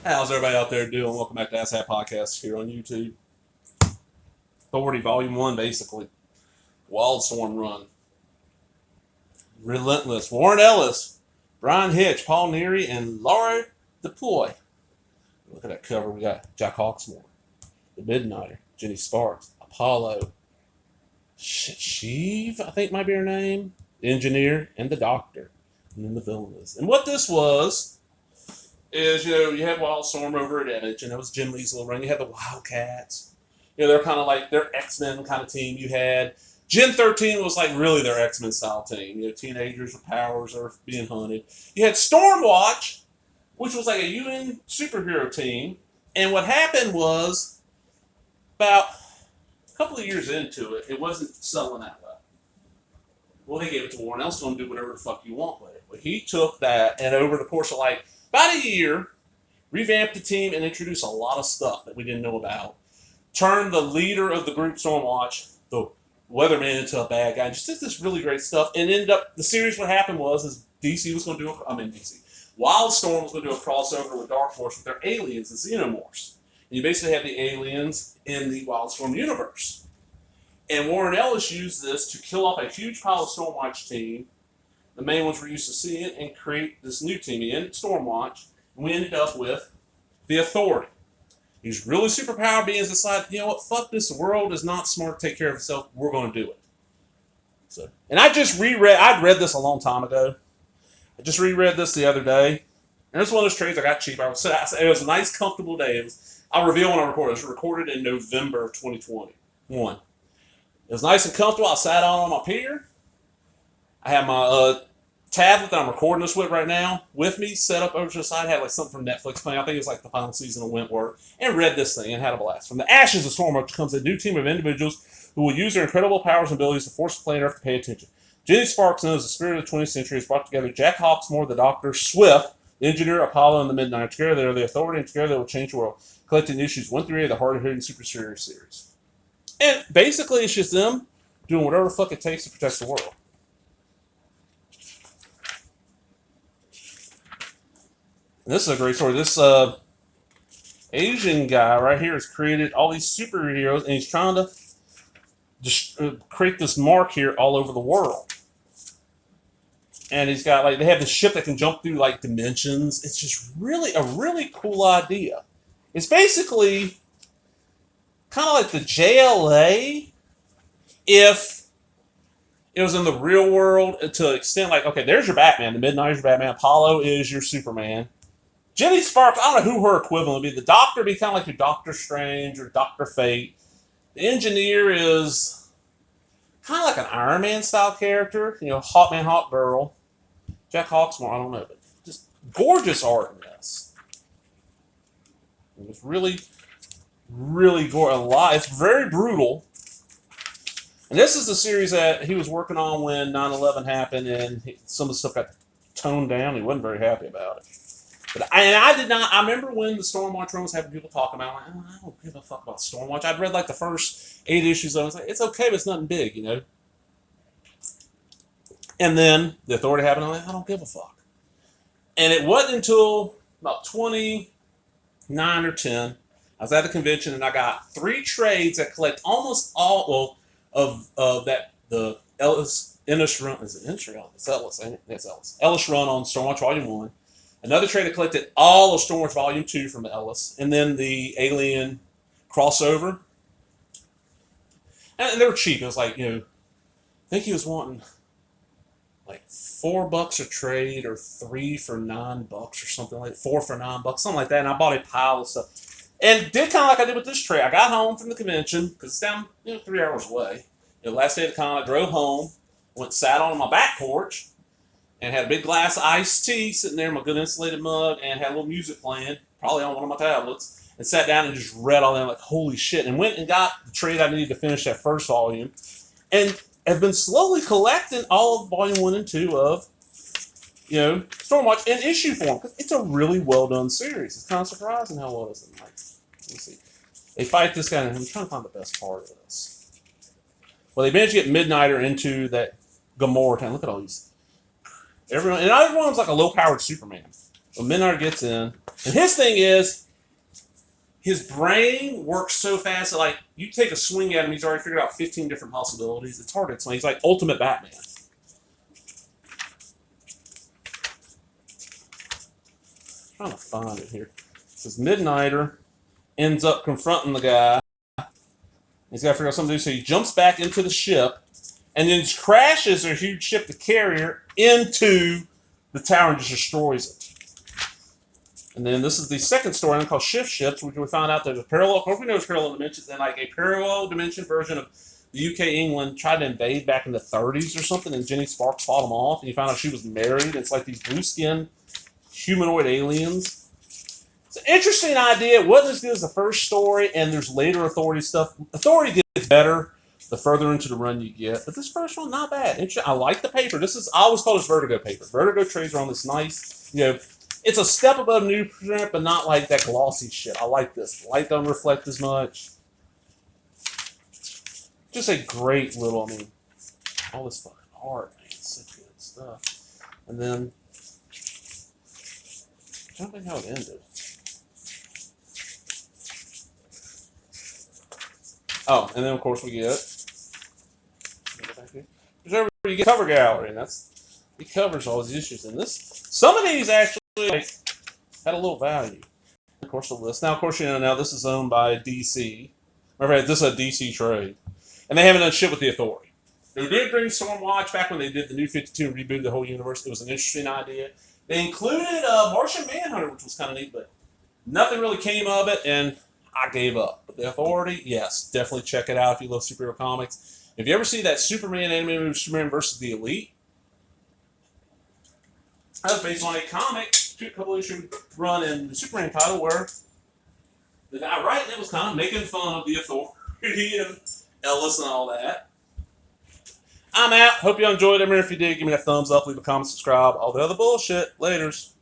How's everybody out there doing? Welcome back to Asshat Podcast here on YouTube. Authority Volume 1, basically. Wildstorm Run. Relentless. Warren Ellis, Brian Hitch, Paul Neary, and Laura DePloy. Look at that cover. We got Jack Hawksmoor, The Midnighter, Jenny Sparks, Apollo, Sheev, I think might be her name, the Engineer, and the Doctor. And then the villain is. And what this was is, you had Wildstorm over at Image, and it was Jim Lee's little run. You had the Wildcats. They're kind of like their X-Men kind of team. You had Gen 13 was like really their X-Men style team. Teenagers with powers are being hunted. You had Stormwatch, which was like a UN superhero team. And what happened was, about a couple of years into it, it wasn't selling that well. Well, they gave it to Warren Ellis, going to do whatever the fuck you want with it. But he took that, and over the course of about a year, revamped the team and introduced a lot of stuff that we didn't know about. Turned the leader of the group, Stormwatch, the weatherman, into a bad guy. Just did this really great stuff. And ended up, the series, what happened was DC was going to do Wildstorm was going to do a crossover with Dark Horse with their aliens, the Xenomorphs. And you basically have the aliens in the Wildstorm universe. And Warren Ellis used this to kill off a huge pile of Stormwatch team, the main ones we're used to seeing, and create this new team in Stormwatch. And we ended up with the Authority. These really superpowered beings decide, you know what, fuck this, the world is not smart to take care of itself, we're going to do it. And I'd read this a long time ago. I just reread this the other day. And it's one of those trades I got cheap. It was a nice, comfortable day. I'll reveal when I record it. It was recorded in November 2021. It was nice and comfortable. I sat on my pier. I have my tablet that I'm recording this with right now with me set up over to the side. I had something from Netflix playing. I think it was the final season of Wentworth. And read this thing and had a blast. From the ashes of Stormwatch comes a new team of individuals who will use their incredible powers and abilities to force the planet Earth to pay attention. Jenny Sparks, known as the spirit of the 20th century, has brought together Jack Hawksmoor, the Doctor, Swift, the Engineer, Apollo, and the Midnight. Together they are the Authority, and together they will change the world. Collecting issues 1 through 8 of the hard-hitting Super Series. And basically it's just them doing whatever the fuck it takes to protect the world. And this is a great story. This Asian guy right here has created all these superheroes, and he's trying to create this mark here all over the world. And he's got they have this ship that can jump through dimensions. It's just really a really cool idea. It's basically kind of like the JLA if it was in the real world to an extent okay, there's your Batman. The Midnight is your Batman. Apollo is your Superman. Jenny Sparks, I don't know who her equivalent would be. The Doctor would be kind of like your Doctor Strange or Doctor Fate. The Engineer is kind of like an Iron Man style character. Hawk Man, Hawk Girl. Jack Hawksmoor, I don't know. But just gorgeous art in this. It's really, really gorgeous. It's very brutal. And this is the series that he was working on when 9/11 happened, and some of the stuff got toned down. He wasn't very happy about it. I remember when the Stormwatch run was having people talking about it, I don't give a fuck about Stormwatch. I'd read the first 8 issues, and I was like, it's okay, but it's nothing big, And then the Authority happened, and I'm like, I don't give a fuck. And it wasn't until about 29 or 10, I was at the convention, and I got 3 trades that collect almost all of that, the Ellis run. Is it Ellis? It's Ellis, ain't it? It's Ellis. Ellis run on Stormwatch Volume 1. Another trade that collected all of Stormwatch Volume 2 from Ellis. And then the Alien crossover. And they were cheap. It was I think he was wanting $4 a trade or 3 for $9 or something 4 for $9, something like that. And I bought a pile of stuff. And did kind of like I did with this trade. I got home from the convention because it's down 3 hours away. Last day of the con, I drove home, sat on my back porch, and had a big glass of iced tea sitting there in my good insulated mug, and had a little music playing, probably on one of my tablets, and sat down and just read all that holy shit, and went and got the trade I needed to finish that first volume, and have been slowly collecting all of Volume 1 and 2 of, Stormwatch in issue form, because it's a really well done series. It's kind of surprising how well it's done. Let's see. They fight this guy, and I'm trying to find the best part of this. Well, they managed to get Midnighter into that Gamora town. Look at all these. Everyone of them's like a low-powered Superman. So Midnighter gets in, And his thing is, his brain works so fast that, like, you take a swing at him, he's already figured out 15 different possibilities. It's hard to explain. He's like ultimate Batman. I'm trying to find it here. It says Midnighter ends up confronting the guy. He's got to figure out something to do, so he jumps back into the ship and then crashes a huge ship, the carrier, into the tower and just destroys it. And then this is the second story called Shift Ships, which we found out there's a parallel, hope we know it's parallel dimensions, and like a parallel dimension version of the UK England tried to invade back in the 30s or something, and Jenny Sparks fought them off, and you found out she was married. It's like these blue-skinned humanoid aliens. It's an interesting idea. It wasn't as good as the first story, and there's later Authority stuff. Authority gets better the further into the run you get, but this first one, not bad. I like the paper. This is, I always call this Vertigo paper. Vertigo trades are on this nice, it's a step above newsprint, but not like that glossy shit. I like this. Light don't reflect as much. Just a great little, all this fucking art, man. It's such good stuff. And then, I don't think how it ended. Oh, and then of course we get, there's you get cover gallery, and it covers all these issues. And some of these actually had a little value. Of course, the list. Now, of course, now this is owned by DC. Remember, this is a DC trade, and they haven't done shit with the Authority. They did bring Stormwatch back when they did the New 52 and rebooted the whole universe. It was an interesting idea. They included Martian Manhunter, which was kind of neat, but nothing really came of it, and I gave up. But the Authority, yes, definitely check it out if you love superhero comics. If you ever see that Superman animated movie, Superman versus the Elite, that was based on a comic, a couple issue run in the Superman title where the guy writing it was kind of making fun of the Authority and Ellis and all that. I'm out. Hope you enjoyed it. If you did, give me a thumbs up, leave a comment, subscribe, all the other bullshit. Laters.